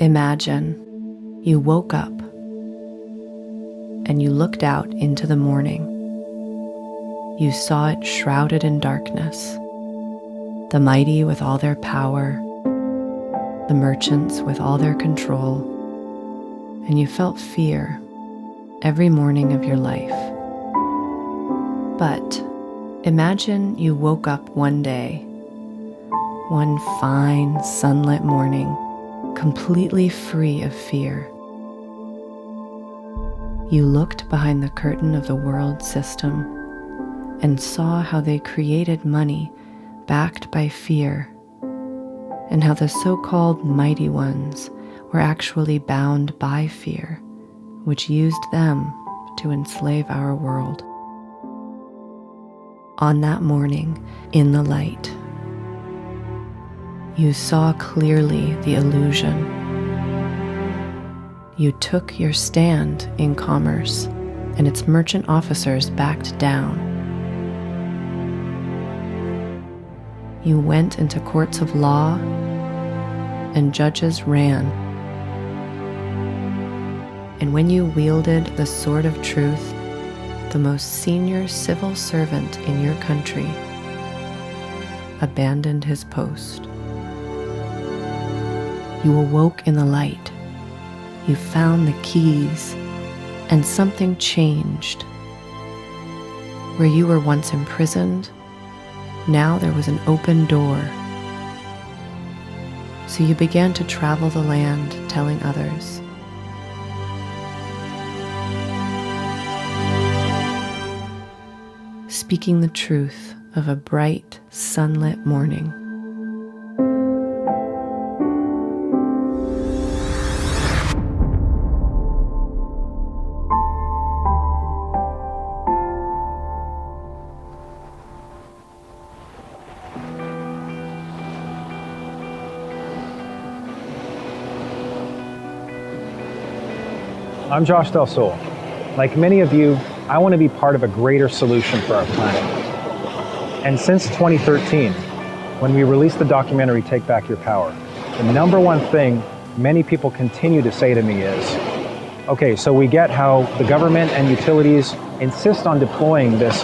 Imagine you woke up and you looked out into the morning. You saw it shrouded in darkness, the mighty with all their power, the merchants with all their control, and you felt fear every morning of your life. But imagine you woke up one day, one fine sunlit morning, completely free of fear. You looked behind the curtain of the world system and saw how they created money backed by fear, and how the so-called mighty ones were actually bound by fear, which used them to enslave our world. On that morning, in the light, you saw clearly the illusion. You took your stand in commerce, and its merchant officers backed down. You went into courts of law, and judges ran. And when you wielded the sword of truth, the most senior civil servant in your country abandoned his post. You awoke in the light. You found the keys, and something changed. Where you were once imprisoned, now there was an open door. So you began to travel the land, telling others. Speaking the truth of a bright, sunlit morning. I'm Josh Del Sol. Like many of you, I want to be part of a greater solution for our planet. And since 2013, when we released the documentary Take Back Your Power, the number one thing many people continue to say to me is, okay, so we get how the government and utilities insist on deploying this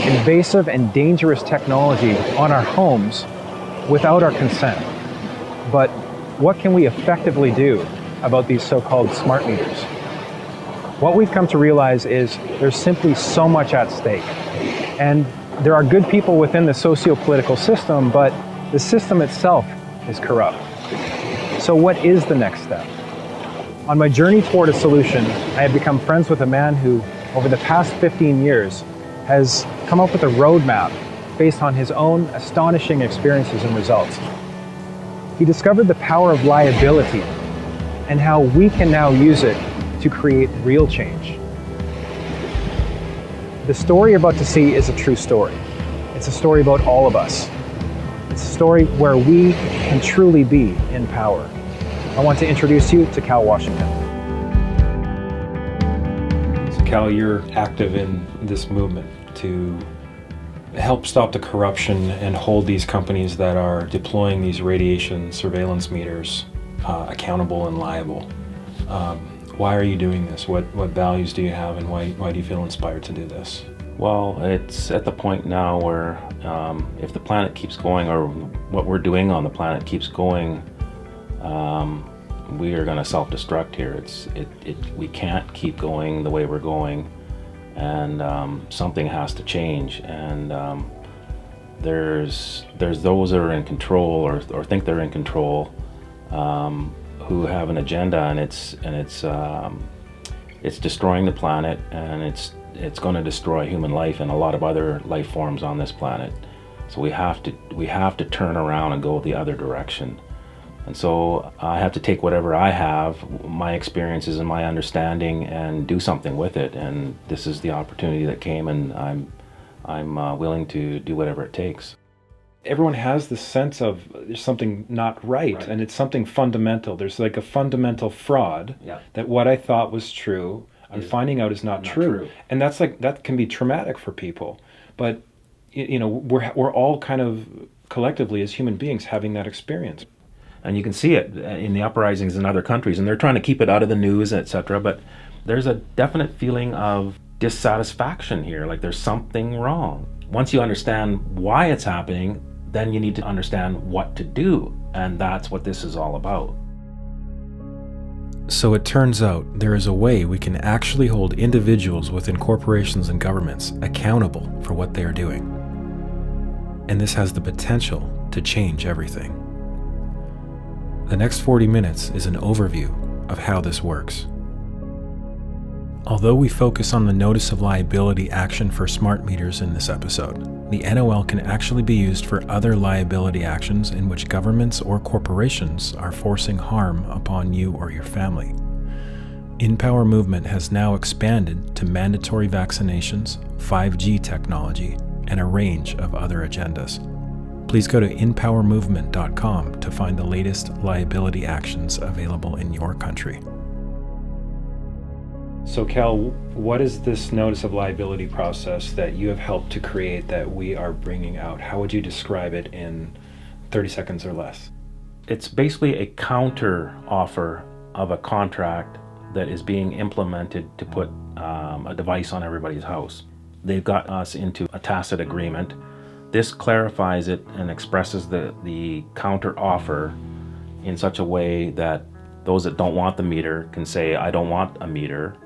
invasive and dangerous technology on our homes without our consent. But what can we effectively do about these so-called smart meters? What we've come to realize is there's simply so much at stake. And there are good people within the socio-political system, but the system itself is corrupt. So what is the next step? On my journey toward a solution, I have become friends with a man who, over the past 15 years, has come up with a roadmap based on his own astonishing experiences and results. He discovered the power of liability and how we can now use it to create real change. The story you're about to see is a true story. It's a story about all of us. It's a story where we can truly be in power. I want to introduce you to Cal Washington. So Cal, you're active in this movement to help stop the corruption and hold these companies that are deploying these radiation surveillance meters accountable and liable. Why are you doing this? What values do you have, and why do you feel inspired to do this? Well, it's at the point now where if the planet keeps going, or what we're doing on the planet keeps going, we are going to self-destruct here. We can't keep going the way we're going, and something has to change. And there's those that are in control or think they're in control, who have an agenda, and it's destroying the planet, and it's going to destroy human life and a lot of other life forms on this planet. So we have to turn around and go the other direction. And so I have to take whatever I have, my experiences and my understanding, and do something with it. And this is the opportunity that came, and I'm willing to do whatever it takes. Everyone has this sense of there's something not right, and it's something fundamental. There's like a fundamental fraud that what I thought was true, I'm finding out is not true. And that can be traumatic for people. But we're all kind of collectively as human beings having that experience. And you can see it in the uprisings in other countries, and they're trying to keep it out of the news, etc. But there's a definite feeling of dissatisfaction here, like there's something wrong. Once you understand why it's happening, then you need to understand what to do, and that's what this is all about. So it turns out there is a way we can actually hold individuals within corporations and governments accountable for what they are doing. And this has the potential to change everything. The next 40 minutes is an overview of how this works. Although we focus on the notice of liability action for smart meters in this episode, the NOL can actually be used for other liability actions in which governments or corporations are forcing harm upon you or your family. InPower movement has now expanded to mandatory vaccinations, 5G technology, and a range of other agendas. Please go to InPowerMovement.com to find the latest liability actions available in your country. So Cal, what is this notice of liability process that you have helped to create that we are bringing out? How would you describe it in 30 seconds or less? It's basically a counter offer of a contract that is being implemented to put a device on everybody's house. They've got us into a tacit agreement. This clarifies it and expresses the counter offer in such a way that those that don't want the meter can say, I don't want a meter.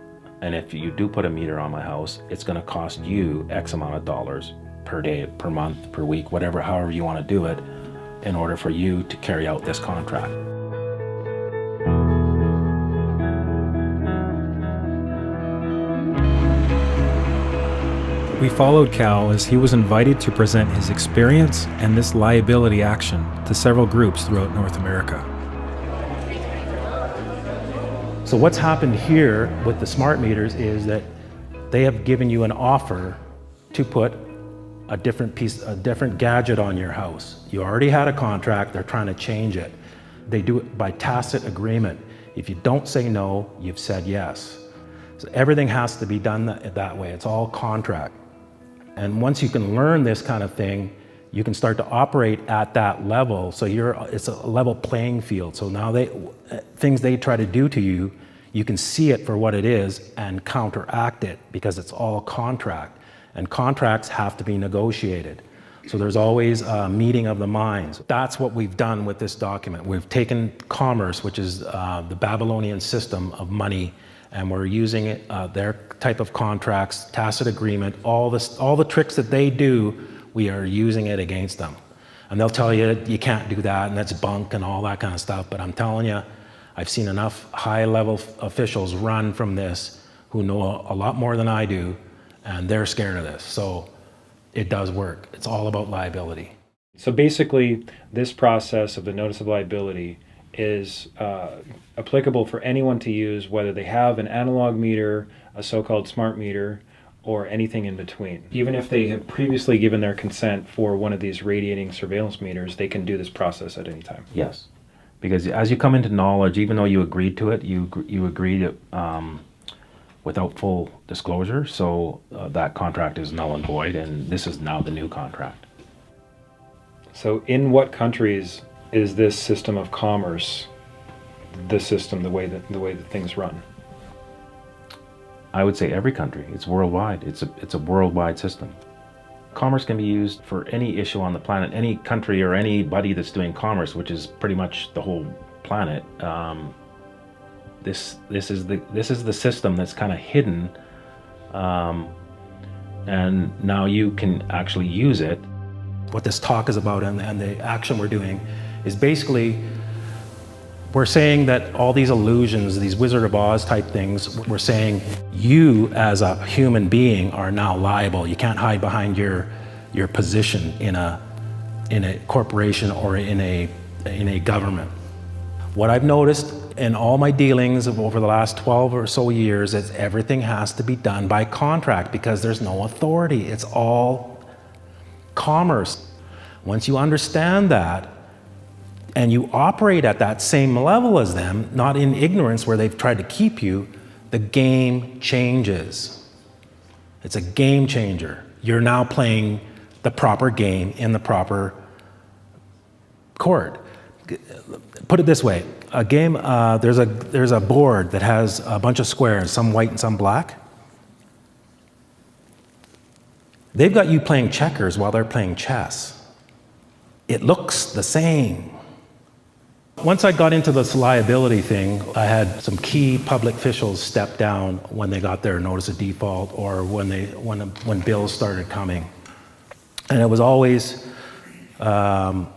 And if you do put a meter on my house, it's going to cost you X amount of dollars per day, per month, per week, whatever, however you want to do it, in order for you to carry out this contract. We followed Cal as he was invited to present his experience and this liability action to several groups throughout North America. So what's happened here with the smart meters is that they have given you an offer to put a different gadget on your house. You already had a contract, they're trying to change it. They do it by tacit agreement. If you don't say no, you've said yes. So everything has to be done that way. It's all contract. And once you can learn this kind of thing, you can start to operate at that level. So it's a level playing field. So now things they try to do to you, you can see it for what it is and counteract it because it's all contract. And contracts have to be negotiated. So there's always a meeting of the minds. That's what we've done with this document. We've taken commerce, which is the Babylonian system of money, and we're using it, their type of contracts, tacit agreement, all the tricks that they do, we are using it against them. And they'll tell you you can't do that and that's bunk and all that kind of stuff. But I'm telling you, I've seen enough high-level officials run from this who know a lot more than I do, and they're scared of this. So it does work. It's all about liability. So basically, this process of the notice of liability is applicable for anyone to use, whether they have an analog meter, a so-called smart meter, or anything in between. Even if they have previously given their consent for one of these radiating surveillance meters, they can do this process at any time. Yes, because as you come into knowledge, even though you agreed to it, you agreed it without full disclosure, so that contract is null and void, and this is now the new contract. So in what countries is this system of commerce, the system, the way that things run? I would say every country. It's worldwide. It's a worldwide system. Commerce can be used for any issue on the planet, any country or anybody that's doing commerce, which is pretty much the whole planet. This is the system that's kind of hidden, and now you can actually use it. What this talk is about and the action we're doing is basically we're saying that all these illusions, these Wizard of Oz type things, we're saying you as a human being are now liable. You can't hide behind your position in a corporation or in a government. What I've noticed in all my dealings over the last 12 or so years is everything has to be done by contract because there's no authority. It's all commerce. Once you understand that, and you operate at that same level as them, not in ignorance where they've tried to keep you, the game changes. It's a game changer. You're now playing the proper game in the proper court. Put it this way, a game, there's a board that has a bunch of squares, some white and some black. They've got you playing checkers while they're playing chess. It looks the same. Once I got into this liability thing, I had some key public officials step down when they got their notice of default or when bills started coming. And it was always about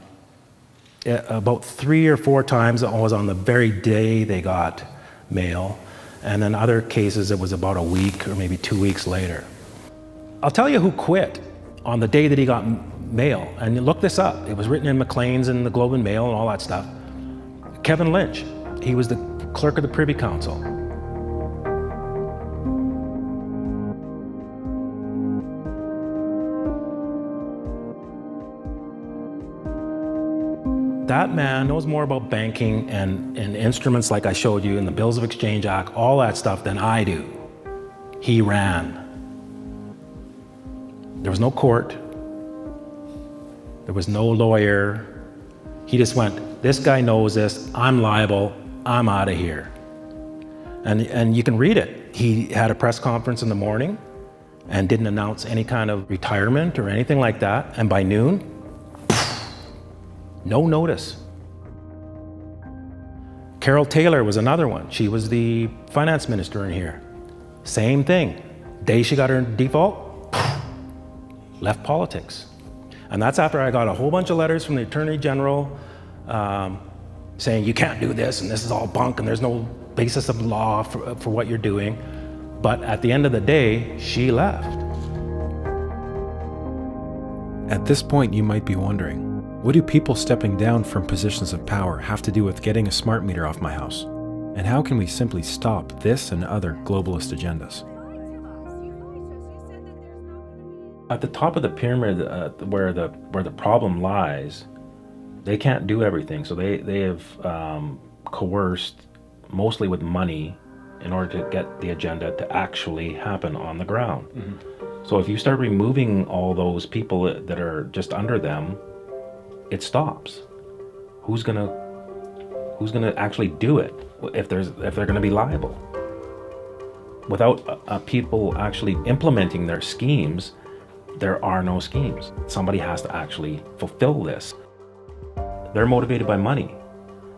3 or 4 times it was on the very day they got mail, and in other cases it was about a week or maybe 2 weeks later. I'll tell you who quit on the day that he got mail, and you look this up. It was written in Maclean's and the Globe and Mail and all that stuff. Kevin Lynch. He was the clerk of the Privy Council. That man knows more about banking and instruments like I showed you in the Bills of Exchange Act, all that stuff than I do. He ran. There was no court. There was no lawyer. He just went, this guy knows this, I'm liable, I'm out of here. And you can read it. He had a press conference in the morning and didn't announce any kind of retirement or anything like that. And by noon, no notice. Carol Taylor was another one. She was the finance minister in here. Same thing. Day she got her default, left politics. And that's after I got a whole bunch of letters from the Attorney General saying you can't do this and this is all bunk and there's no basis of law for what you're doing. But at the end of the day, she left. At this point, you might be wondering, what do people stepping down from positions of power have to do with getting a smart meter off my house? And how can we simply stop this and other globalist agendas? At the top of the pyramid, where the problem lies, they can't do everything. So they have coerced, mostly with money, in order to get the agenda to actually happen on the ground. Mm-hmm. So if you start removing all those people that are just under them, it stops. Who's gonna actually do it if they're gonna be liable? Without people actually implementing their schemes, there are no schemes. Somebody has to actually fulfill this. They're motivated by money.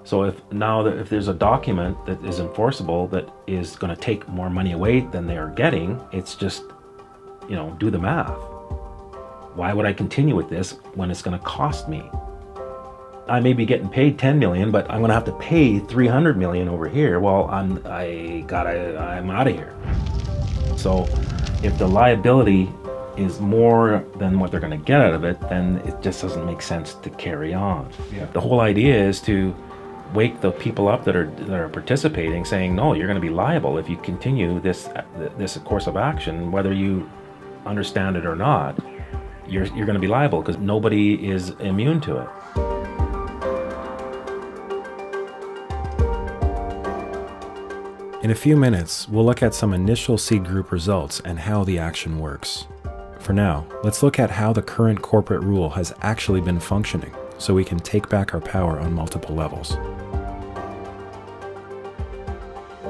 So if there's a document that is enforceable that is going to take more money away than they are getting, it's just, do the math. Why would I continue with this when it's going to cost me? I may be getting paid 10 million, but I'm going to have to pay 300 million over here. Well, I'm out of here. So if the liability is more than what they're going to get out of it, then it just doesn't make sense to carry on. Yeah. The whole idea is to wake the people up that are participating, saying, no, you're going to be liable if you continue this course of action, whether you understand it or not. You're going to be liable because nobody is immune to it. In a few minutes, we'll look at some initial seed group results and how the action works. For now, let's look at how the current corporate rule has actually been functioning, so we can take back our power on multiple levels.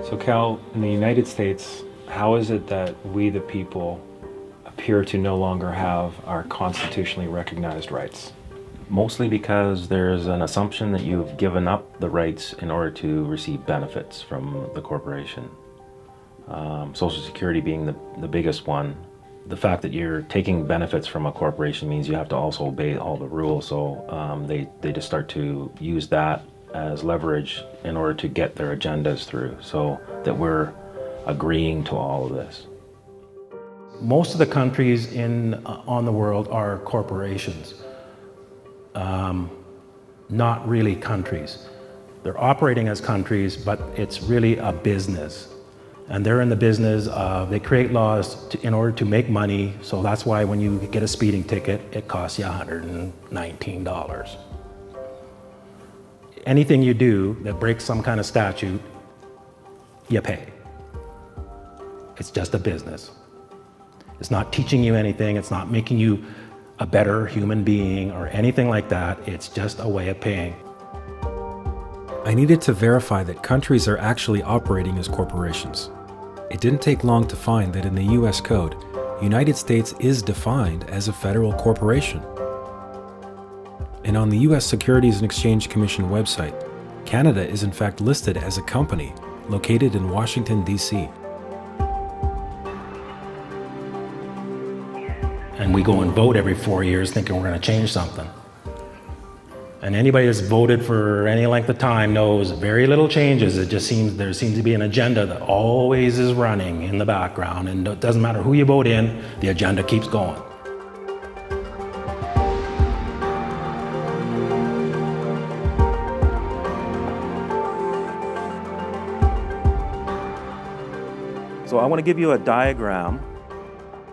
So Cal, in the United States, how is it that we the people appear to no longer have our constitutionally recognized rights? Mostly because there's an assumption that you've given up the rights in order to receive benefits from the corporation. Social Security being the biggest one. The fact that you're taking benefits from a corporation means you have to also obey all the rules, so they just start to use that as leverage in order to get their agendas through, so that we're agreeing to all of this. Most of the countries on the world are corporations, not really countries. They're operating as countries, but it's really a business. And they're in the business of, they create laws in order to make money, so that's why when you get a speeding ticket, it costs you $119. Anything you do that breaks some kind of statute, you pay. It's just a business. It's not teaching you anything, it's not making you a better human being or anything like that, it's just a way of paying. I needed to verify that countries are actually operating as corporations. It didn't take long to find that in the US Code, United States is defined as a federal corporation. And on the US Securities and Exchange Commission website, Canada is in fact listed as a company located in Washington, D.C. And we go and vote every 4 years thinking we're going to change something. And anybody that's voted for any length of time knows very little changes. There seems to be an agenda that always is running in the background, and it doesn't matter who you vote in, the agenda keeps going. So I want to give you a diagram.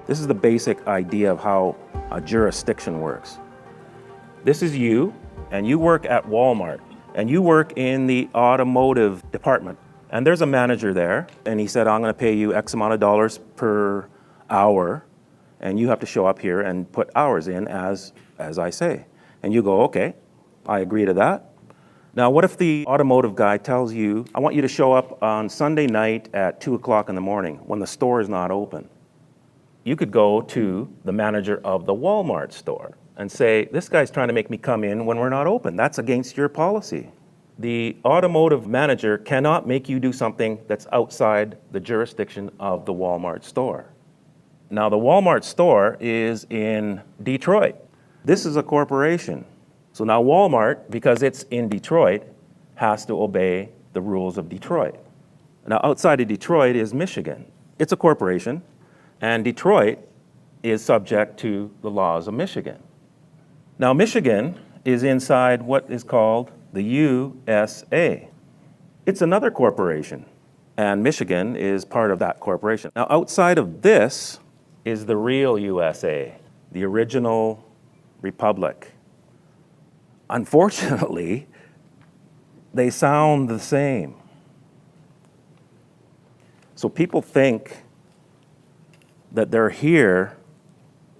This is the basic idea of how a jurisdiction works. This is you, and you work at Walmart, and you work in the automotive department. And there's a manager there, and he said, I'm going to pay you X amount of dollars per hour, and you have to show up here and put hours in as I say. And you go, okay, I agree to that. Now, what if the automotive guy tells you, I want you to show up on Sunday night at 2 o'clock in the morning when the store is not open? You could go to the manager of the Walmart store and say, this guy's trying to make me come in when we're not open. That's against your policy. The automotive manager cannot make you do something that's outside the jurisdiction of the Walmart store. Now, the Walmart store is in Detroit. This is a corporation. So now Walmart, because it's in Detroit, has to obey the rules of Detroit. Now, outside of Detroit is Michigan. It's a corporation, and Detroit is subject to the laws of Michigan. Now, Michigan is inside what is called the USA. It's another corporation, and Michigan is part of that corporation. Now, outside of this is the real USA, the original republic. Unfortunately, they sound the same. So people think that they're here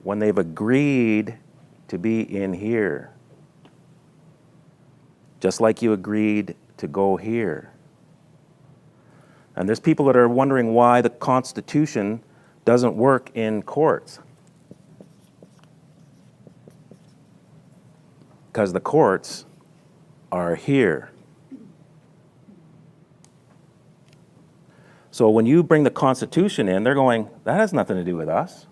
when they've agreed to be in here, just like you agreed to go here. And there's people that are wondering why the Constitution doesn't work in courts. Because the courts are here. So when you bring the Constitution in, they're going, that has nothing to do with us.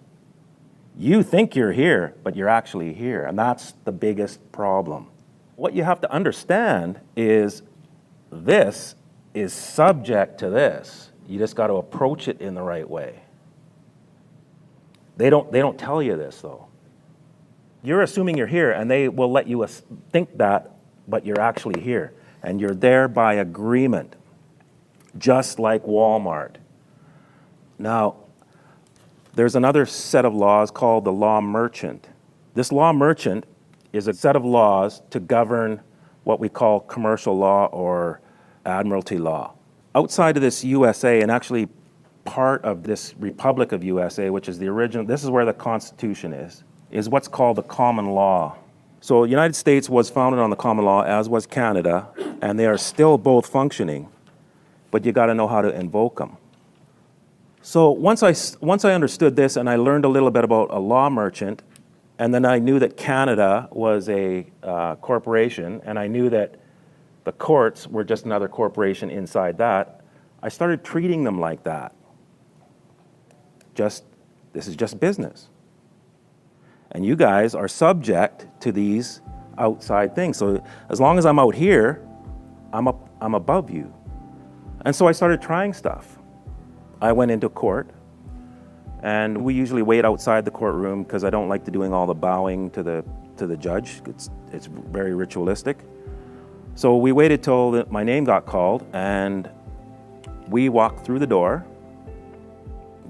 You think you're here, but you're actually here, and that's the biggest problem. What you have to understand is this is subject to this. You just got to approach it in the right way. They don't tell you this, though. You're assuming you're here, and they will let you think that, but you're actually here. And you're there by agreement, just like Walmart. Now, there's another set of laws called the law merchant. This law merchant is a set of laws to govern what we call commercial law or admiralty law. Outside of this USA, and actually part of this Republic of USA, which is the original, this is where the Constitution is what's called the common law. So the United States was founded on the common law, as was Canada, and they are still both functioning, but you got to know how to invoke them. So once I understood this and I learned a little bit about a law merchant, and then I knew that Canada was a corporation, and I knew that the courts were just another corporation inside that, I started treating them like that. This is just business. And you guys are subject to these outside things. So as long as I'm out here, I'm above you. And so I started trying stuff. I went into court, and we usually wait outside the courtroom because I don't like doing all the bowing to the judge. It's very ritualistic. So we waited till my name got called, and we walked through the door.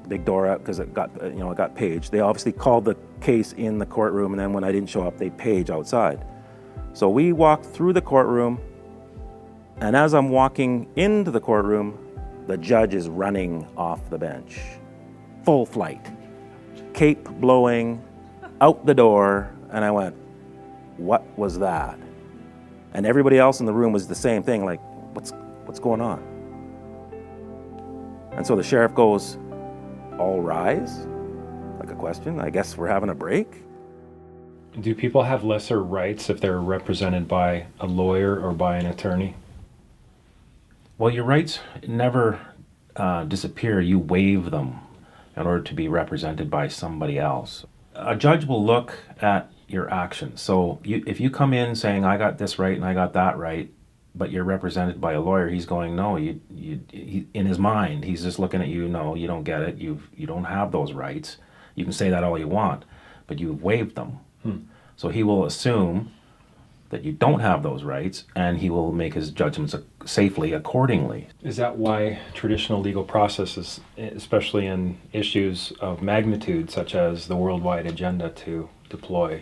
Big door out because it got paged. They obviously called the case in the courtroom, and then when I didn't show up, they page outside. So we walked through the courtroom, and as I'm walking into the courtroom, the judge is running off the bench, full flight, cape blowing, out the door, and I went, what was that? And everybody else in the room was the same thing, like, what's going on? And so the sheriff goes, all rise? Like a question, I guess we're having a break. Do people have lesser rights if they're represented by a lawyer or by an attorney? Well, your rights never disappear. You waive them in order to be represented by somebody else. A judge will look at your actions. So if you come in saying, I got this right and I got that right, but you're represented by a lawyer, he's going, no, he, in his mind, he's just looking at you, no, you don't get it. You don't have those rights. You can say that all you want, but you've waived them. So he will assume that you don't have those rights, and he will make his judgments safely accordingly. Is that why traditional legal processes, especially in issues of magnitude, such as the worldwide agenda to deploy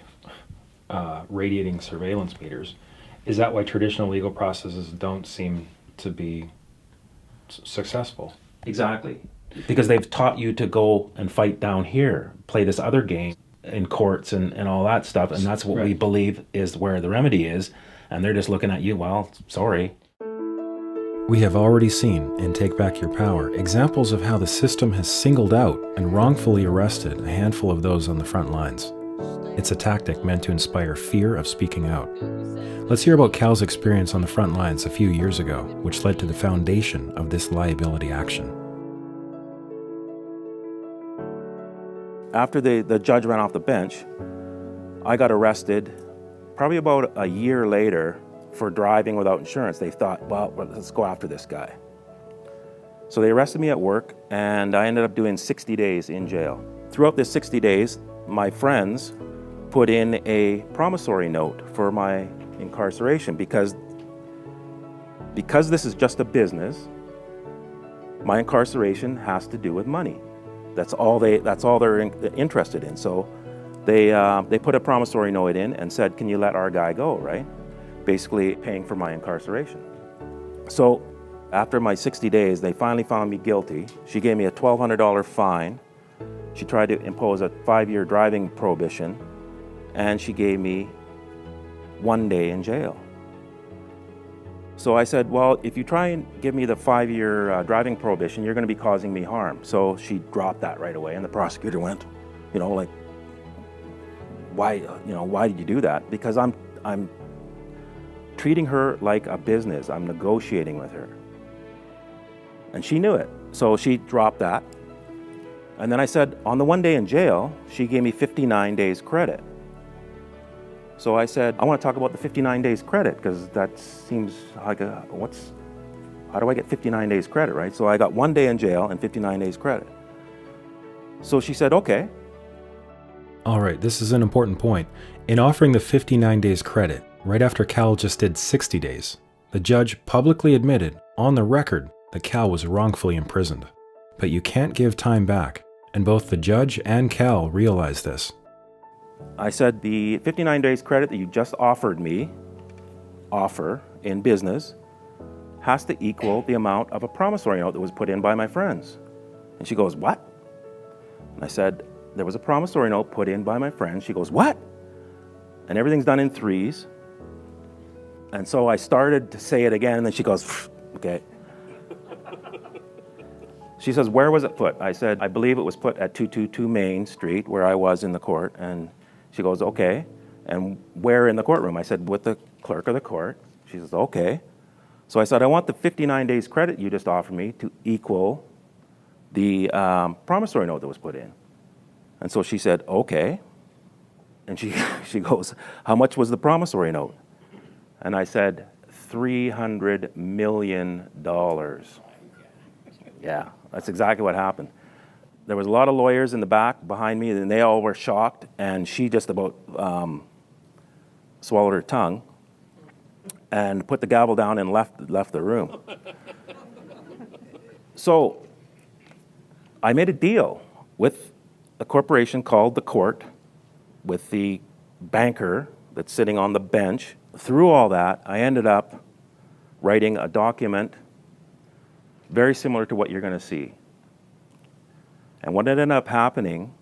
radiating surveillance meters, is that why traditional legal processes don't seem to be successful? Exactly. Because they've taught you to go and fight down here, play this other game in courts and all that stuff, and that's what we believe is where the remedy is, and they're just looking at you, well, sorry. We have already seen in Take Back Your Power examples of how the system has singled out and wrongfully arrested a handful of those on the front lines. It's a tactic meant to inspire fear of speaking out. Let's hear about Cal's experience on the front lines a few years ago, which led to the foundation of this liability action. After the judge ran off the bench, I got arrested probably about a year later for driving without insurance. They thought, well, let's go after this guy. So they arrested me at work, and I ended up doing 60 days in jail. Throughout this 60 days, my friends put in a promissory note for my incarceration because this is just a business. My incarceration has to do with money. That's all they're interested in. So they put a promissory note in and said, can you let our guy go, right? Basically paying for my incarceration. So after my 60 days, they finally found me guilty. She gave me a $1,200 fine. She tried to impose a 5-year driving prohibition, and she gave me 1 day in jail. So I said, well, if you try and give me the 5-year driving prohibition, you're going to be causing me harm. So she dropped that right away, and the prosecutor went, like, why did you do that? Because I'm treating her like a business. I'm negotiating with her. And she knew it. So she dropped that. And then I said, on the 1 day in jail, she gave me 59 days credit. So I said, I want to talk about the 59 days credit, because that seems like how do I get 59 days credit, right? So I got 1 day in jail and 59 days credit. So she said, okay. All right, this is an important point. In offering the 59 days credit, right after Cal just did 60 days, the judge publicly admitted, on the record, that Cal was wrongfully imprisoned. But you can't give time back, and both the judge and Cal realized this. I said, the 59 days credit that you just offered me, in business, has to equal the amount of a promissory note that was put in by my friends. And she goes, what? And I said, there was a promissory note put in by my friends. She goes, what? And everything's done in threes. And so I started to say it again, and then she goes, okay. She says, where was it put? I said, I believe it was put at 222 Main Street, where I was in the court. And she goes, okay. And where in the courtroom? I said, with the clerk of the court. She says, okay. So I said, I want the 59 days credit you just offered me to equal the promissory note that was put in. And so she said, okay. And she goes, how much was the promissory note? And I said, $300 million. Yeah, that's exactly what happened. There was a lot of lawyers in the back behind me, and they all were shocked, and she just about swallowed her tongue and put the gavel down and left the room. So I made a deal with a corporation called the Court, with the banker that's sitting on the bench. Through all that, I ended up writing a document very similar to what you're going to see. And what ended up happening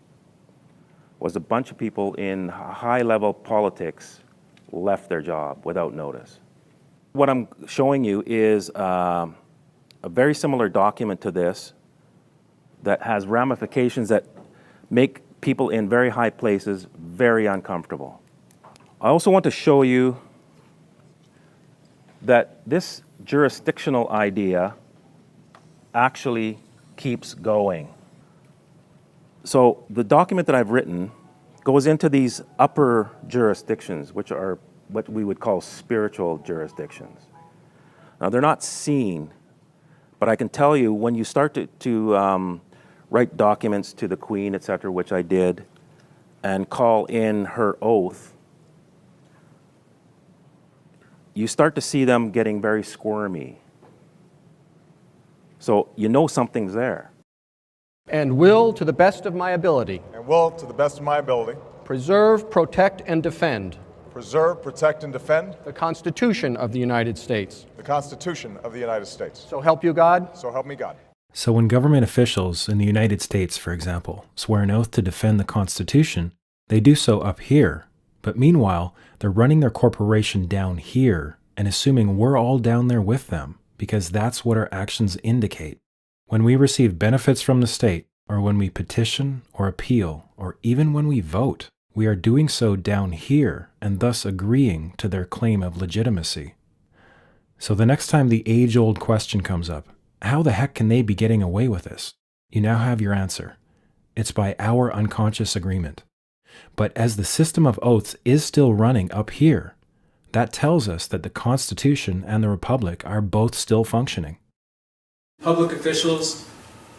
was a bunch of people in high-level politics left their job without notice. What I'm showing you is a very similar document to this that has ramifications that make people in very high places very uncomfortable. I also want to show you that this jurisdictional idea actually keeps going. So the document that I've written goes into these upper jurisdictions, which are what we would call spiritual jurisdictions. Now, they're not seen, but I can tell you when you start to write documents to the Queen, etc., which I did, and call in her oath, you start to see them getting very squirmy. So you know something's there. And will, to the best of my ability, and will, to the best of my ability, preserve, protect, and defend preserve, protect, and defend the Constitution of the United States. the Constitution of the United States. So help you God. So help me God. So when government officials in the United States, for example, swear an oath to defend the Constitution, they do so up here. But meanwhile, they're running their corporation down here and assuming we're all down there with them, because that's what our actions indicate. When we receive benefits from the state, or when we petition or appeal, or even when we vote, we are doing so down here and thus agreeing to their claim of legitimacy. So the next time the age-old question comes up, how the heck can they be getting away with this? You now have your answer. It's by our unconscious agreement. But as the system of oaths is still running up here, that tells us that the Constitution and the Republic are both still functioning. Public officials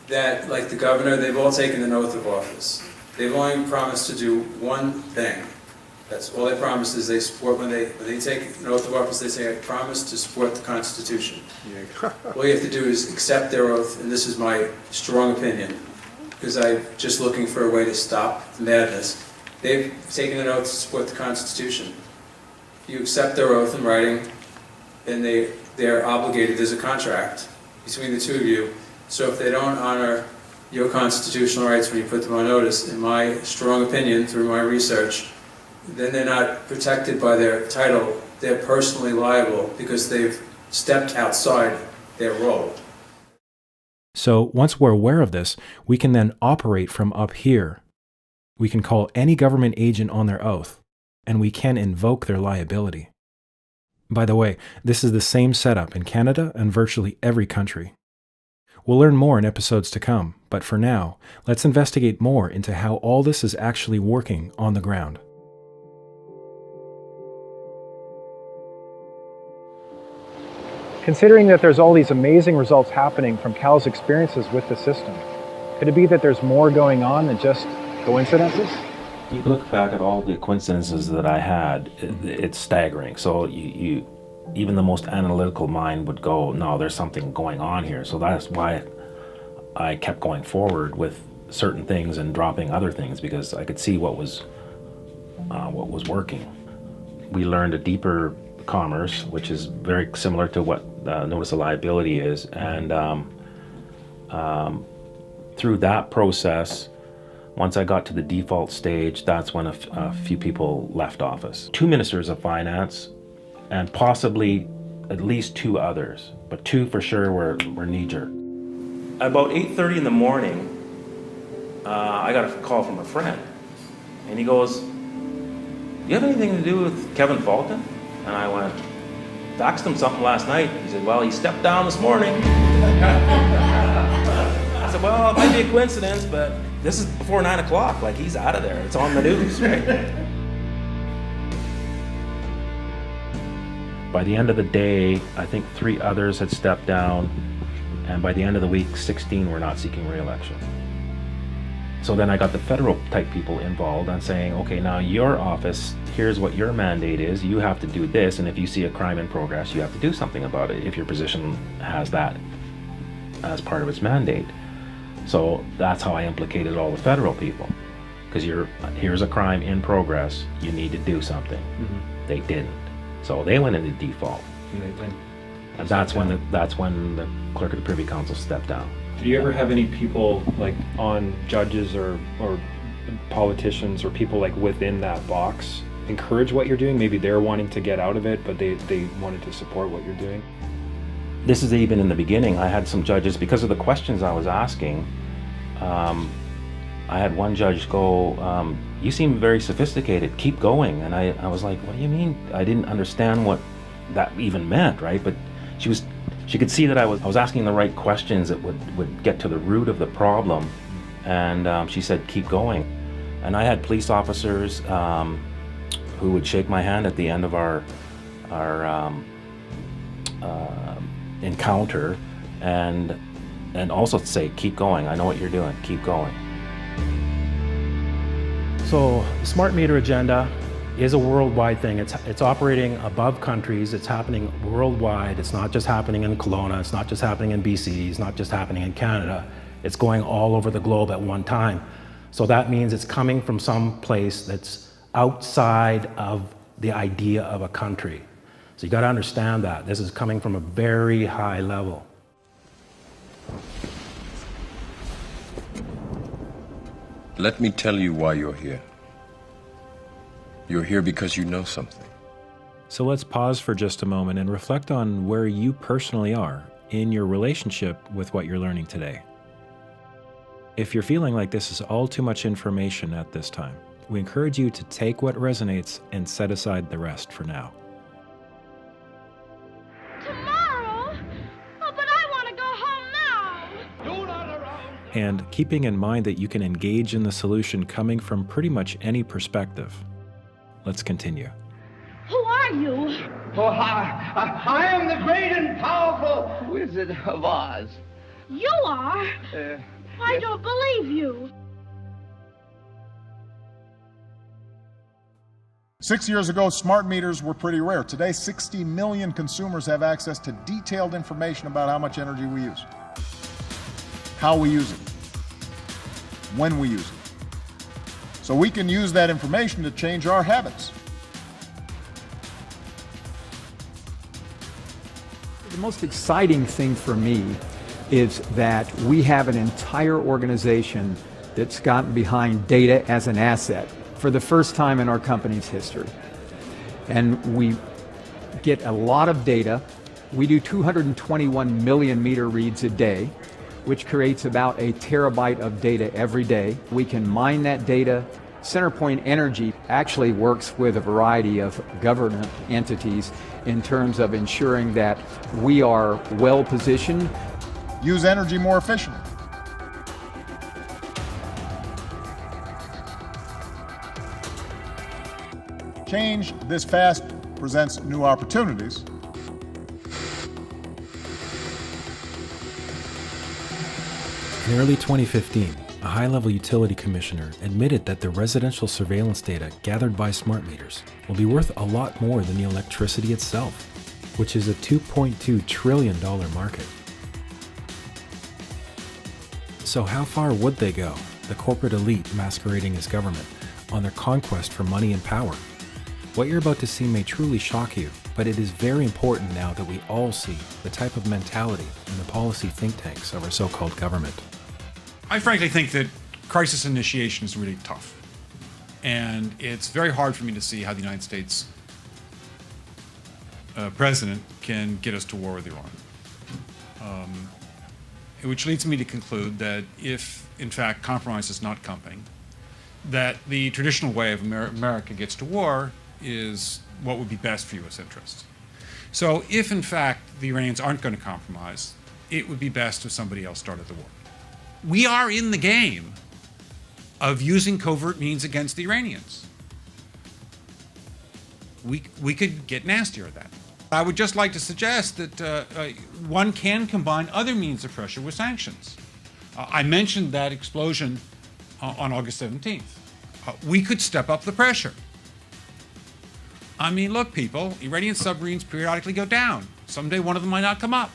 that, like the governor, they've all taken an oath of office. They've only promised to do one thing. That's all they promise is they support, when they take an oath of office, they say, I promise to support the Constitution. All you have to do is accept their oath, and this is my strong opinion, because I'm just looking for a way to stop the madness. They've taken an oath to support the Constitution. You accept their oath in writing, and they're obligated. There's a contract between the two of you. So if they don't honor your constitutional rights when you put them on notice, in my strong opinion, through my research, then they're not protected by their title. They're personally liable because they've stepped outside their role. So once we're aware of this, we can then operate from up here. We can call any government agent on their oath, and we can invoke their liability. By the way, this is the same setup in Canada and virtually every country. We'll learn more in episodes to come, but for now, let's investigate more into how all this is actually working on the ground. Considering that there's all these amazing results happening from Cal's experiences with the system, could it be that there's more going on than just coincidences? You look back at all the coincidences that I had, it's staggering. So you even the most analytical mind would go, no, there's something going on here. So that's why I kept going forward with certain things and dropping other things, because I could see what was working. We learned a deeper commerce, which is very similar to what notice of liability is, and through that process, once I got to the default stage, that's when a few people left office. 2 ministers of finance, and possibly at least 2 others, but 2 for sure were knee-jerk. About 8:30 in the morning, I got a call from a friend, and he goes, "Do you have anything to do with Kevin Fulton?" And I went, "Faxed him something last night." He said, "Well, he stepped down this morning." I said, "Well, it might be a coincidence, but this is before 9 o'clock. Like, he's out of there. It's on the news, right?" By the end of the day, I think 3 others had stepped down, and by the end of the week, 16 were not seeking re-election. So then I got the federal type people involved on saying, okay, now your office, here's what your mandate is, you have to do this, and if you see a crime in progress, you have to do something about it if your position has that as part of its mandate. So that's how I implicated all the federal people, because here's a crime in progress, you need to do something. Mm-hmm. They didn't. So they went into default. And that's when the clerk of the Privy Council stepped down. Did you ever have any people like on judges or politicians or people like within that box encourage what you're doing? Maybe they're wanting to get out of it, but they wanted to support what you're doing? This is even in the beginning. I had some judges, because of the questions I was asking, I had one judge go, you seem very sophisticated, keep going. And I was like, what do you mean? I didn't understand what that even meant, right? But she could see that I was asking the right questions that would get to the root of the problem. And she said, keep going. And I had police officers who would shake my hand at the end of our encounter and also say, keep going, I know what you're doing, keep going. So the smart meter agenda is a worldwide thing. It's operating above countries. It's happening worldwide. It's not just happening in Kelowna. It's not just happening in BC. It's not just happening in Canada. It's going all over the globe at one time. So that means it's coming from some place that's outside of the idea of a country. So you got to understand that. This is coming from a very high level. Let me tell you why you're here. You're here because you know something. So let's pause for just a moment and reflect on where you personally are in your relationship with what you're learning today. If you're feeling like this is all too much information at this time, we encourage you to take what resonates and set aside the rest for now. Tomorrow? Oh, but I want to go home now. You're not around. And keeping in mind that you can engage in the solution coming from pretty much any perspective. Let's continue. Who are you? Oh, I am the great and powerful Wizard of Oz. You are? I don't believe you. 6 years ago, smart meters were pretty rare. Today, 60 million consumers have access to detailed information about how much energy we use, how we use it, when we use it. So we can use that information to change our habits. The most exciting thing for me is that we have an entire organization that's gotten behind data as an asset for the first time in our company's history. And we get a lot of data. We do 221 million meter reads a day, which creates about a terabyte of data every day. We can mine that data. CenterPoint Energy actually works with a variety of government entities in terms of ensuring that we are well positioned. Use energy more efficiently. Change this fast presents new opportunities. In early 2015, a high-level utility commissioner admitted that the residential surveillance data gathered by smart meters will be worth a lot more than the electricity itself, which is a $2.2 trillion market. So how far would they go, the corporate elite masquerading as government, on their conquest for money and power? What you're about to see may truly shock you, but it is very important now that we all see the type of mentality in the policy think tanks of our so-called government. I frankly think that crisis initiation is really tough. And it's very hard for me to see how the United States president can get us to war with Iran. Which leads me to conclude that if, in fact, compromise is not coming, that the traditional way of America gets to war is what would be best for U.S. interests. So if, in fact, the Iranians aren't going to compromise, it would be best if somebody else started the war. We are in the game of using covert means against the Iranians. We could get nastier at that. I would just like to suggest that one can combine other means of pressure with sanctions. I mentioned that explosion on August 17th. We could step up the pressure. I mean, look, people, Iranian submarines periodically go down. Someday one of them might not come up.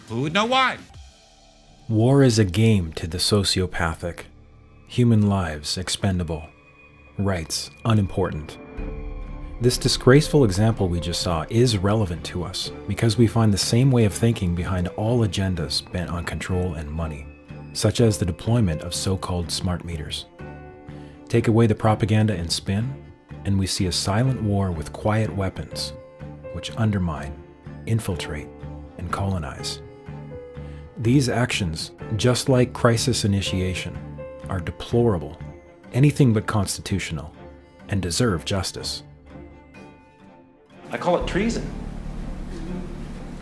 Who would know why? War is a game to the sociopathic. Human lives expendable. Rights unimportant. This disgraceful example we just saw is relevant to us because we find the same way of thinking behind all agendas bent on control and money, such as the deployment of so-called smart meters. Take away the propaganda and spin, and we see a silent war with quiet weapons, which undermine, infiltrate, and colonize. These actions, just like crisis initiation, are deplorable, anything but constitutional, and deserve justice. I call it treason.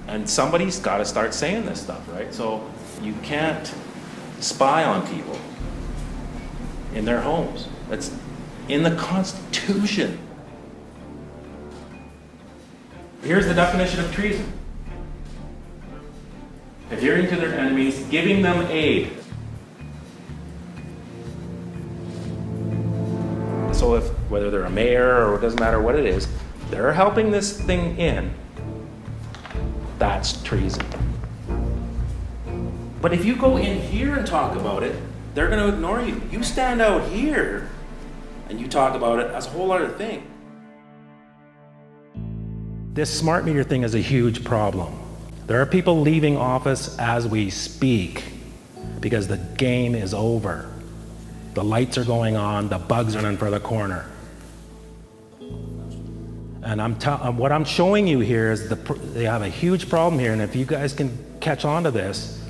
And somebody's got to start saying this stuff, right? So you can't spy on people in their homes. That's in the Constitution. Here's the definition of treason. Adhering to their enemies, giving them aid. So if, whether they're a mayor or it doesn't matter what it is, they're helping this thing in, that's treason. But if you go in here and talk about it, they're going to ignore you. You stand out here and you talk about it, that's a whole other thing. This smart meter thing is a huge problem. There are people leaving office as we speak because the game is over. The lights are going on, the bugs are in for the corner. And what I'm showing you here is they have a huge problem here, and if you guys can catch on to this,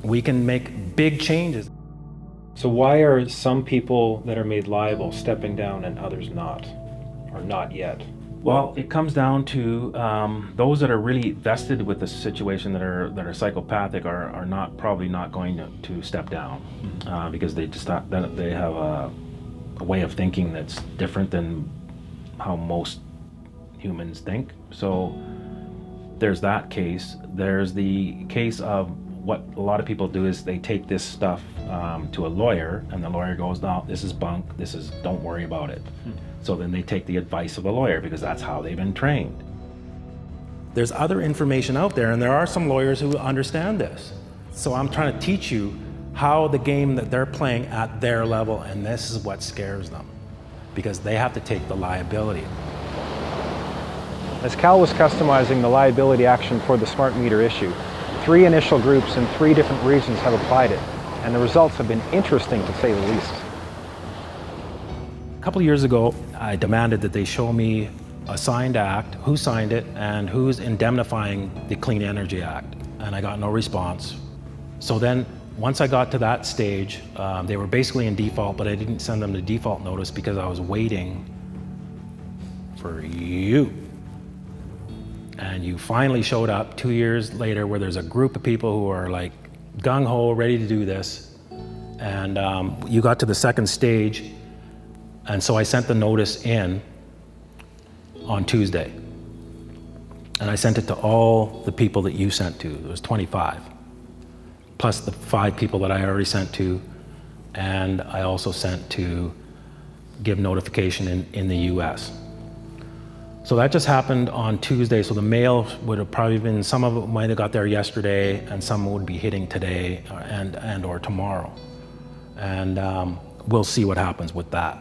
we can make big changes. So why are some people that are made liable stepping down and others not, or not yet? Well, it comes down to those that are really vested with the situation that are psychopathic are probably not going to step down because they just thought that they have a way of thinking that's different than how most humans think. So there's that case. There's the case of what a lot of people do is they take this stuff to a lawyer, and the lawyer goes, no, this is bunk, don't worry about it. So then they take the advice of a lawyer because that's how they've been trained. There's other information out there, and there are some lawyers who understand this. So I'm trying to teach you how the game that they're playing at their level, and this is what scares them, because they have to take the liability. As Cal was customizing the liability action for the smart meter issue, 3 initial groups in 3 different regions have applied it, and the results have been interesting to say the least. A couple of years ago, I demanded that they show me a signed act, who signed it, and who's indemnifying the Clean Energy Act, and I got no response. So then, once I got to that stage, they were basically in default, but I didn't send them the default notice because I was waiting for you. And you finally showed up 2 years later where there's a group of people who are like gung-ho, ready to do this. And you got to the second stage, and so I sent the notice in on Tuesday. And I sent it to all the people that you sent to. There was 25, plus the 5 people that I already sent to, and I also sent to give notification in the US. So that just happened on Tuesday, so the mail would have probably been, some of it might have got there yesterday, and some would be hitting today and or tomorrow. And we'll see what happens with that.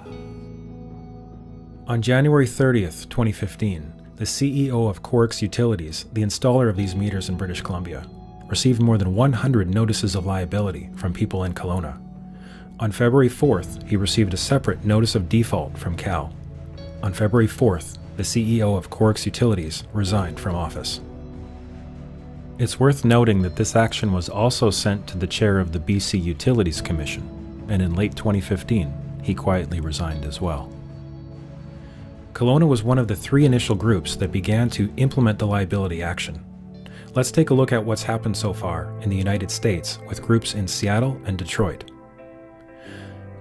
On January 30th, 2015, the CEO of Corix Utilities, the installer of these meters in British Columbia, received more than 100 notices of liability from people in Kelowna. On February 4th, he received a separate notice of default from Cal. On February 4th, the CEO of Corix Utilities resigned from office. It's worth noting that this action was also sent to the chair of the BC Utilities Commission, and in late 2015, he quietly resigned as well. Kelowna was one of the 3 initial groups that began to implement the liability action. Let's take a look at what's happened so far in the United States with groups in Seattle and Detroit.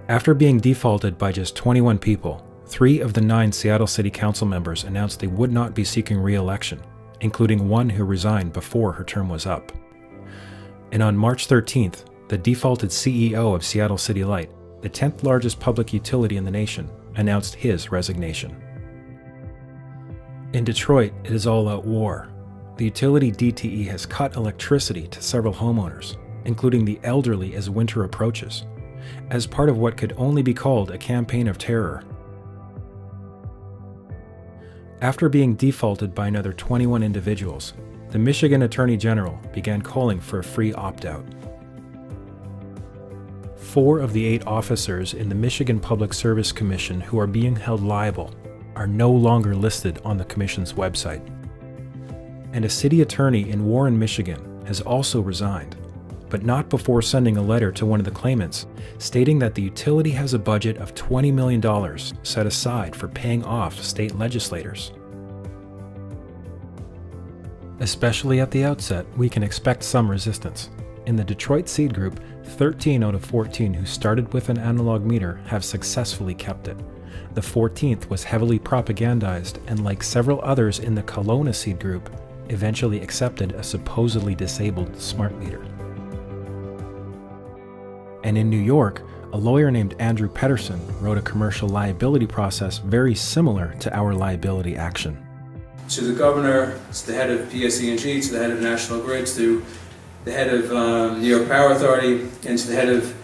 After being defaulted by just 21 people, 3 of the 9 Seattle City Council members announced they would not be seeking re-election, including one who resigned before her term was up. And on March 13th, the defaulted CEO of Seattle City Light, the 10th largest public utility in the nation, announced his resignation. In Detroit, it is all out war. The utility DTE has cut electricity to several homeowners, including the elderly as winter approaches, as part of what could only be called a campaign of terror. After being defaulted by another 21 individuals, the Michigan Attorney General began calling for a free opt-out. 4 of the 8 officers in the Michigan Public Service Commission who are being held liable are no longer listed on the Commission's website. And a city attorney in Warren, Michigan has also resigned, but not before sending a letter to one of the claimants stating that the utility has a budget of $20 million set aside for paying off state legislators. Especially at the outset, we can expect some resistance. In the Detroit Seed Group, 13 out of 14 who started with an analog meter have successfully kept it. The 14th was heavily propagandized and, like several others in the Kelowna Seed Group, eventually accepted a supposedly disabled smart meter. And in New York, a lawyer named Andrew Pedersen wrote a commercial liability process very similar to our liability action. To the governor, to the head of PSE&G, to the head of National Grid, to the head of New York Power Authority, and to the head of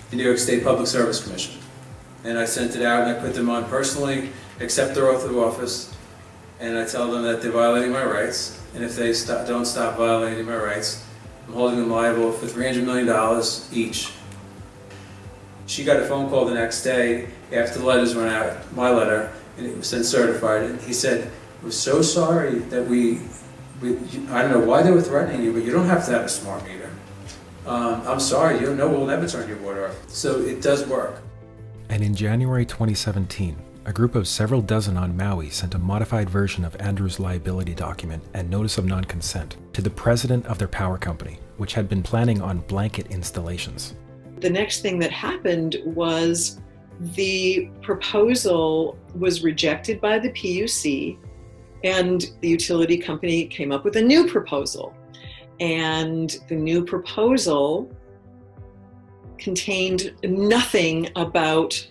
the New York State Public Service Commission. And I sent it out and I put them on personally, accept their oath of office, and I tell them that they're violating my rights, and if they don't stop violating my rights, I'm holding them liable for $300 million each. She got a phone call the next day after the letters went out, my letter, and it was sent certified, and he said, "We're so sorry that I don't know why they were threatening you, but you don't have to have a smart meter. I'm sorry, we'll never turn your water off." So it does work. And in January 2017, a group of several dozen on Maui sent a modified version of Andrew's liability document and notice of non-consent to the president of their power company, which had been planning on blanket installations. The next thing that happened was the proposal was rejected by the PUC, and the utility company came up with a new proposal. And the new proposal contained nothing about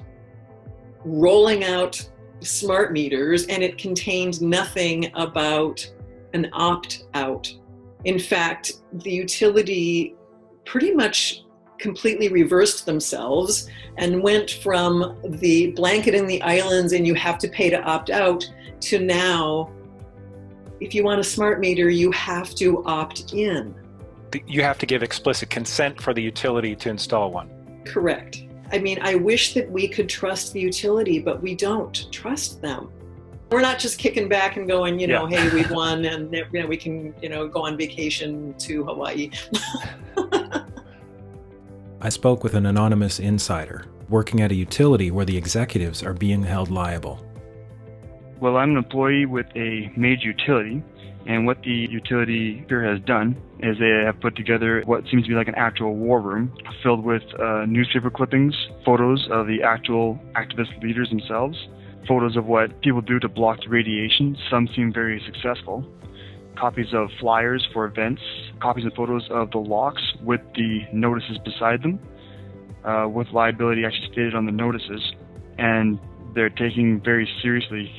rolling out smart meters, and it contained nothing about an opt-out. In fact, the utility pretty much completely reversed themselves and went from the blanket in the islands and you have to pay to opt out to now, if you want a smart meter, you have to opt in. You have to give explicit consent for the utility to install one. Correct. I mean, I wish that we could trust the utility, but we don't trust them. We're not just kicking back and going, hey, we've won and we can, go on vacation to Hawaii. I spoke with an anonymous insider working at a utility where the executives are being held liable. Well, I'm an employee with a major utility, and what the utility here has done is they have put together what seems to be like an actual war room filled with newspaper clippings, photos of the actual activist leaders themselves, photos of what people do to block the radiation. Some seem very successful. Copies of flyers for events, copies and photos of the locks with the notices beside them, with liability actually stated on the notices. And they're taking very seriously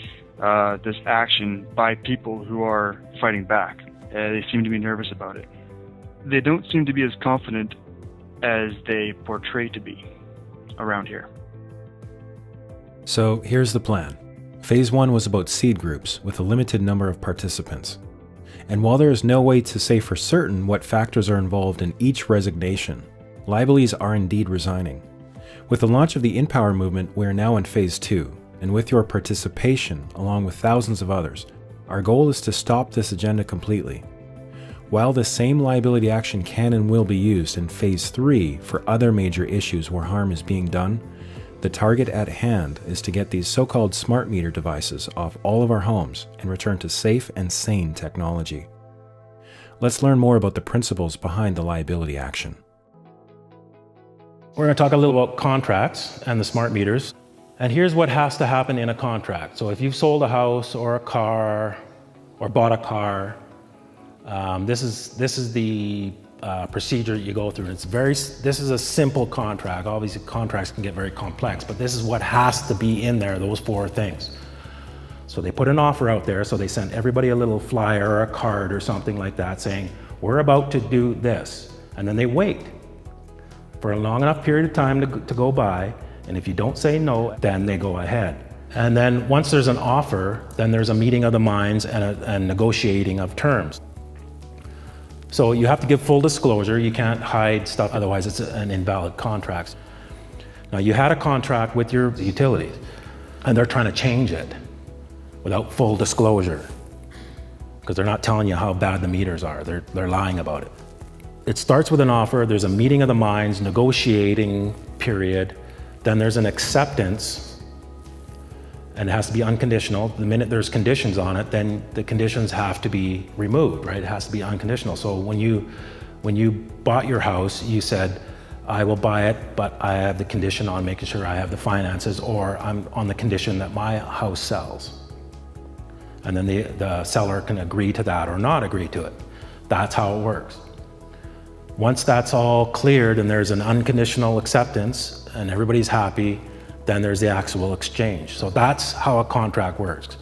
this action by people who are fighting back. They seem to be nervous about it. They don't seem to be as confident as they portray to be around here. So here's the plan. Phase 1 was about seed groups with a limited number of participants. And while there is no way to say for certain what factors are involved in each resignation, liabilities are indeed resigning. With the launch of the InPower movement, we are now in Phase 2, and with your participation, along with thousands of others, our goal is to stop this agenda completely. While the same liability action can and will be used in Phase 3 for other major issues where harm is being done, the target at hand is to get these so-called smart meter devices off all of our homes and return to safe and sane technology. Let's learn more about the principles behind the liability action. We're going to talk a little about contracts and the smart meters. And here's what has to happen in a contract. So if you've sold a house or a car or bought a car, this is the procedure you go through. This is a simple contract. Obviously contracts can get very complex, but this is what has to be in there, those 4 things. So they put an offer out there, so they send everybody a little flyer or a card or something like that saying, we're about to do this. And then they wait for a long enough period of time to go by, and if you don't say no, then they go ahead. And then once there's an offer, then there's a meeting of the minds and a negotiating of terms. So you have to give full disclosure. You can't hide stuff, otherwise it's an invalid contract. Now, you had a contract with your utilities, and they're trying to change it without full disclosure, because they're not telling you how bad the meters are. They're lying about it. It starts with an offer, there's a meeting of the minds, negotiating period, then there's an acceptance, and it has to be unconditional. The minute there's conditions on it, then the conditions have to be removed, right? It has to be unconditional. So when you bought your house, you said, I will buy it, but I have the condition on making sure I have the finances, or I'm on the condition that my house sells. And then the seller can agree to that or not agree to it. That's how it works. Once that's all cleared and there's an unconditional acceptance and everybody's happy, then there's the actual exchange. So that's how a contract works.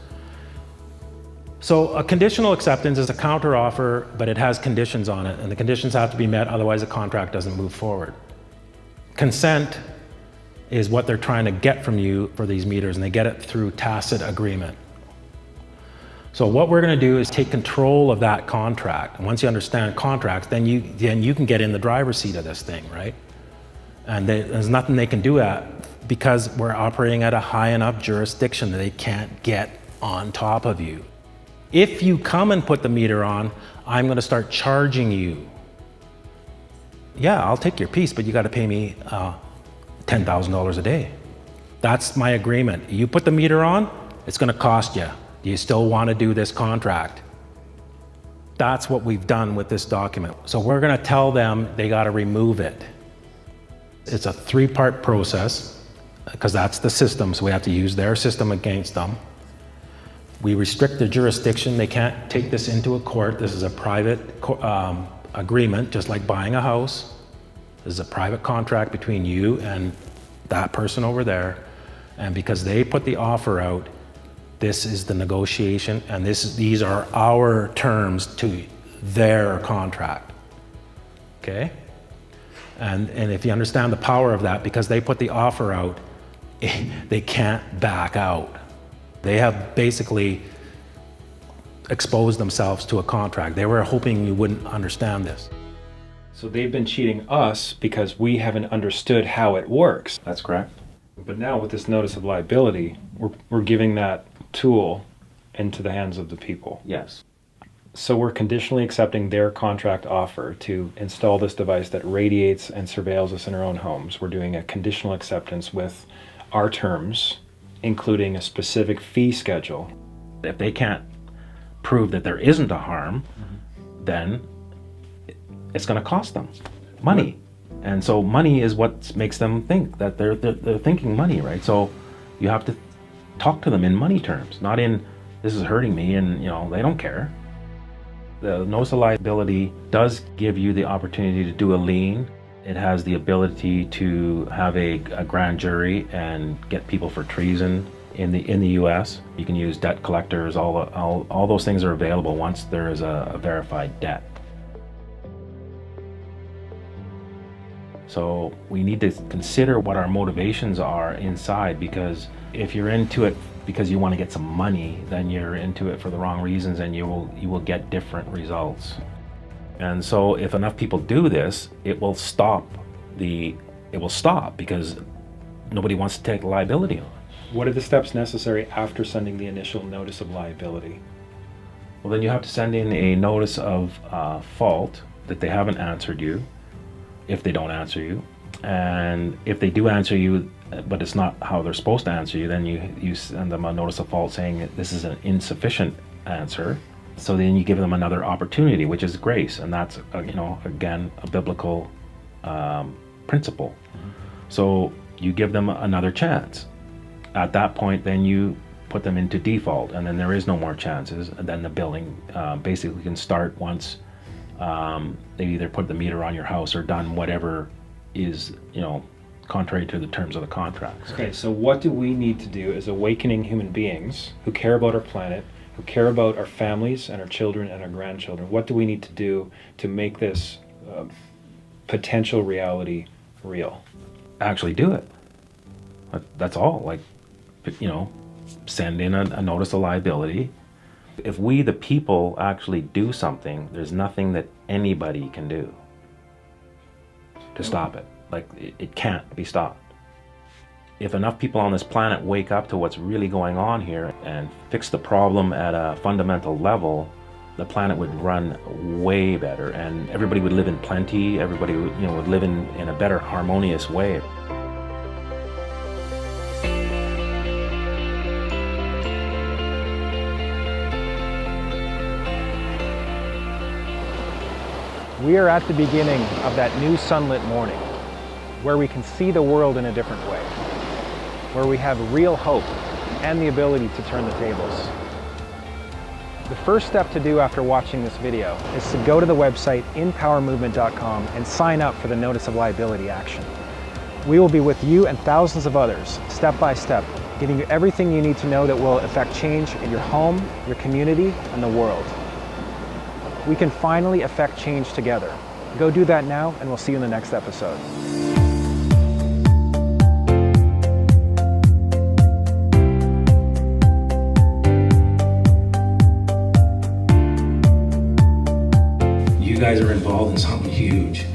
So a conditional acceptance is a counteroffer, but it has conditions on it, and the conditions have to be met, otherwise the contract doesn't move forward. Consent is what they're trying to get from you for these meters, and they get it through tacit agreement. So what we're going to do is take control of that contract. And once you understand contracts, then you can get in the driver's seat of this thing, right? And there's nothing they can do because we're operating at a high enough jurisdiction that they can't get on top of you. If you come and put the meter on, I'm going to start charging you. Yeah, I'll take your piece, but you got to pay me $10,000 a day. That's my agreement. You put the meter on, it's going to cost you. Do you still want to do this contract? That's what we've done with this document. So we're going to tell them they got to remove it. It's a 3-part process, because that's the system, so we have to use their system against them. We restrict the jurisdiction. They can't take this into a court. This is a private agreement, just like buying a house. This is a private contract between you and that person over there. And because they put the offer out, this is the negotiation, and these are our terms to their contract. Okay? And if you understand the power of that, because they put the offer out, they can't back out. They have basically exposed themselves to a contract. They were hoping you wouldn't understand this. So they've been cheating us because we haven't understood how it works. That's correct. But now with this notice of liability, we're giving that tool into the hands of the people. Yes. So we're conditionally accepting their contract offer to install this device that radiates and surveils us in our own homes. We're doing a conditional acceptance with our terms, including a specific fee schedule. If they can't prove that there isn't a harm, then it's going to cost them money. And so money is what makes them think that they're thinking money, right? So you have to talk to them in money terms, not in this is hurting me, and they don't care. The notice of liability does give you the opportunity to do a lien. It has the ability to have a grand jury and get people for treason in the U.S. You can use debt collectors. All those things are available once there is a verified debt. So we need to consider what our motivations are inside, because if you're into it because you want to get some money, then you're into it for the wrong reasons, and you will get different results. And so if enough people do this, it will stop because nobody wants to take liability on. What are the steps necessary after sending the initial notice of liability? Well, then you have to send in a notice of fault that they haven't answered you, if they don't answer you. And if they do answer you, but it's not how they're supposed to answer you, then you send them a notice of fault saying that this is an insufficient answer. So then you give them another opportunity, which is grace, and that's again a biblical principle. Mm-hmm. So you give them another chance. At that point, then you put them into default, and then there is no more chances, and then the billing basically can start once they either put the meter on your house or done whatever is contrary to the terms of the contract. Okay, so what do we need to do as awakening human beings who care about our planet, who care about our families and our children and our grandchildren? What do we need to do to make this potential reality real? Actually do it. That's all. Send in a notice of liability. If we, the people, actually do something, there's nothing that anybody can do to stop it. It can't be stopped. if enough people on this planet wake up to what's really going on here and fix the problem at a fundamental level, the planet would run way better, and everybody would live in plenty. Everybody would live in a better, harmonious way. We are at the beginning of that new sunlit morning, where we can see the world in a different way, where we have real hope and the ability to turn the tables. The first step to do after watching this video is to go to the website InPowerMovement.com and sign up for the Notice of Liability action. We will be with you and thousands of others, step by step, giving you everything you need to know that will affect change in your home, your community, and the world. We can finally affect change together. Go do that now, and we'll see you in the next episode. You guys are involved in something huge.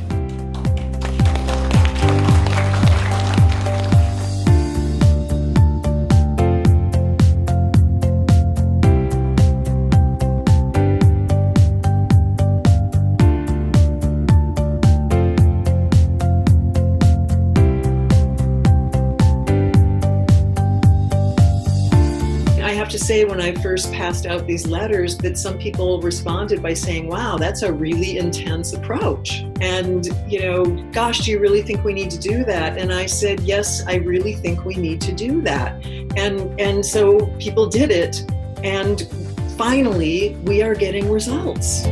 To say when I first passed out these letters that some people responded by saying, wow, that's a really intense approach. And, gosh, do you really think we need to do that? And I said, yes, I really think we need to do that. And so people did it. And finally, we are getting results.